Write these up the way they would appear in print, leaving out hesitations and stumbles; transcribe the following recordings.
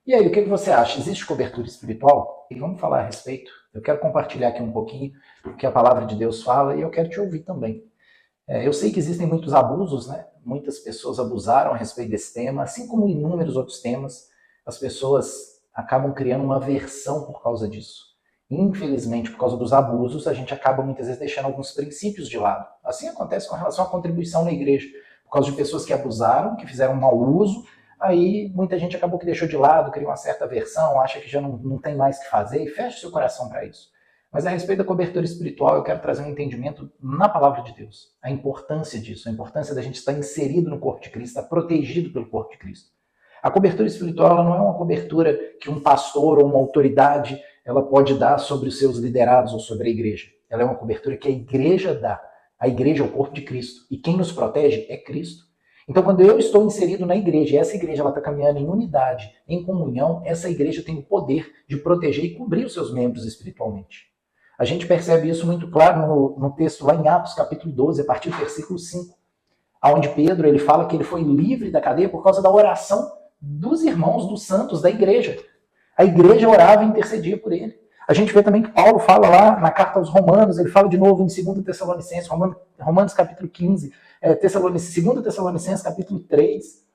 E aí, o que você acha? Existe cobertura espiritual? E vamos falar a respeito. Eu quero compartilhar aqui um pouquinho o que a palavra de Deus fala e eu quero te ouvir também. Eu sei que existem muitos abusos, né? Muitas pessoas abusaram a respeito desse tema, assim como inúmeros outros temas. As pessoas acabam criando uma aversão por causa disso. Infelizmente, por causa dos abusos, a gente acaba muitas vezes deixando alguns princípios de lado. Assim acontece com relação à contribuição na igreja. Por causa de pessoas que abusaram, que fizeram mau uso, aí muita gente acabou que deixou de lado, cria uma certa aversão, acha que já não tem mais o que fazer e fecha seu coração para isso. Mas a respeito da cobertura espiritual, eu quero trazer um entendimento na palavra de Deus. A importância disso, a importância da gente estar inserido no corpo de Cristo, estar protegido pelo corpo de Cristo. A cobertura espiritual ela não é uma cobertura que um pastor ou uma autoridade ela pode dar sobre os seus liderados ou sobre a igreja. Ela é uma cobertura que a igreja dá. A igreja é o corpo de Cristo. E quem nos protege é Cristo. Então, quando eu estou inserido na igreja e essa igreja está caminhando em unidade, em comunhão, essa igreja tem o poder de proteger e cobrir os seus membros espiritualmente. A gente percebe isso muito claro no texto lá em Atos, capítulo 12, a partir do versículo 5, onde Pedro ele fala que ele foi livre da cadeia por causa da oração dos irmãos, dos santos, da igreja. A igreja orava e intercedia por ele. A gente vê também que Paulo fala lá na carta aos Romanos, ele fala de novo em 2 Tessalonicenses, Romanos capítulo 15, 2 Tessalonicenses capítulo 3,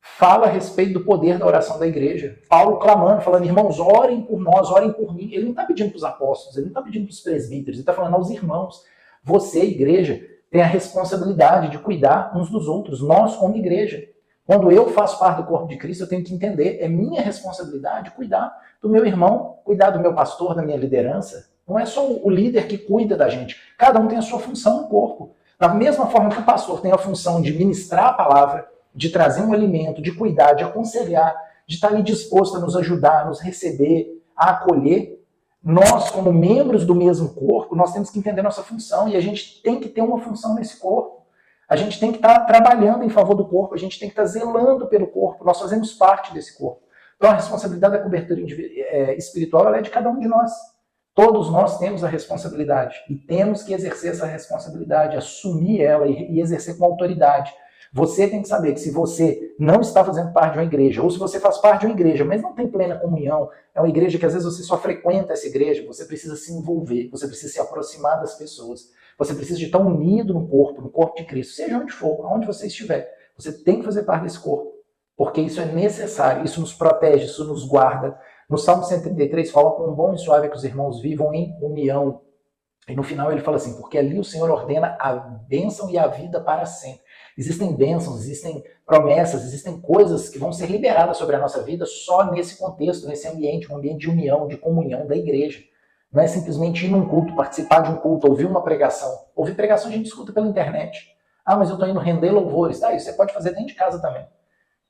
fala a respeito do poder da oração da igreja. Paulo clamando, falando, irmãos, orem por nós, orem por mim. Ele não está pedindo para os apóstolos, ele não está pedindo para os presbíteros, ele está falando aos irmãos. Você, igreja, tem a responsabilidade de cuidar uns dos outros, nós como igreja. Quando eu faço parte do corpo de Cristo, eu tenho que entender, é minha responsabilidade cuidar do meu irmão, cuidar do meu pastor, da minha liderança. Não é só o líder que cuida da gente. Cada um tem a sua função no corpo. Da mesma forma que o pastor tem a função de ministrar a palavra, de trazer um alimento, de cuidar, de aconselhar, de estar ali disposto a nos ajudar, a nos receber, a acolher, nós, como membros do mesmo corpo, nós temos que entender nossa função e a gente tem que ter uma função nesse corpo. A gente tem que estar trabalhando em favor do corpo, a gente tem que estar zelando pelo corpo, nós fazemos parte desse corpo. Então a responsabilidade da cobertura espiritual ela é de cada um de nós. Todos nós temos a responsabilidade e temos que exercer essa responsabilidade, assumir ela e exercer com autoridade. Você tem que saber que se você não está fazendo parte de uma igreja, ou se você faz parte de uma igreja, mas não tem plena comunhão, é uma igreja que às vezes você só frequenta essa igreja, você precisa se envolver, você precisa se aproximar das pessoas, você precisa de estar unido no corpo de Cristo, seja onde for, onde você estiver. Você tem que fazer parte desse corpo, porque isso é necessário, isso nos protege, isso nos guarda. No Salmo 133 fala quão bom e suave é que os irmãos vivam em união. E no final ele fala assim, porque ali o Senhor ordena a bênção e a vida para sempre. Existem bênçãos, existem promessas, existem coisas que vão ser liberadas sobre a nossa vida só nesse contexto, nesse ambiente, um ambiente de união, de comunhão da igreja. Não é simplesmente ir num culto, participar de um culto, ouvir uma pregação. Ouvir pregação a gente escuta pela internet. Ah, mas eu estou indo render louvores. Tá, isso você pode fazer dentro de casa também.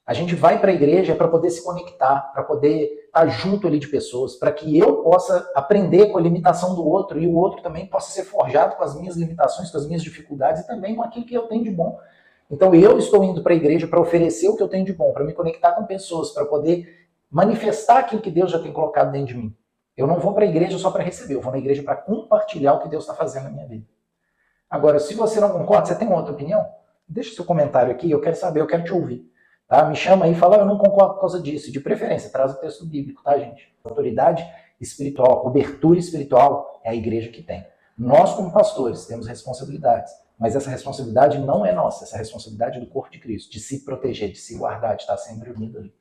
A gente vai para a igreja para poder se conectar, para poder estar junto ali de pessoas, para que eu possa aprender com a limitação do outro e o outro também possa ser forjado com as minhas limitações, com as minhas dificuldades e também com aquilo que eu tenho de bom. Então eu estou indo para a igreja para oferecer o que eu tenho de bom, para me conectar com pessoas, para poder manifestar aquilo que Deus já tem colocado dentro de mim. Eu não vou para a igreja só para receber, eu vou na igreja para compartilhar o que Deus está fazendo na minha vida. Agora, se você não concorda, você tem uma outra opinião? Deixa seu comentário aqui, eu quero saber, eu quero te ouvir. Tá? Me chama aí e fala, eu não concordo por causa disso. De preferência, traz o texto bíblico, tá, gente? Autoridade espiritual, cobertura espiritual é a igreja que tem. Nós, como pastores, temos responsabilidades, mas essa responsabilidade não é nossa, essa responsabilidade é do corpo de Cristo, de se proteger, de se guardar, de estar sempre unido ali.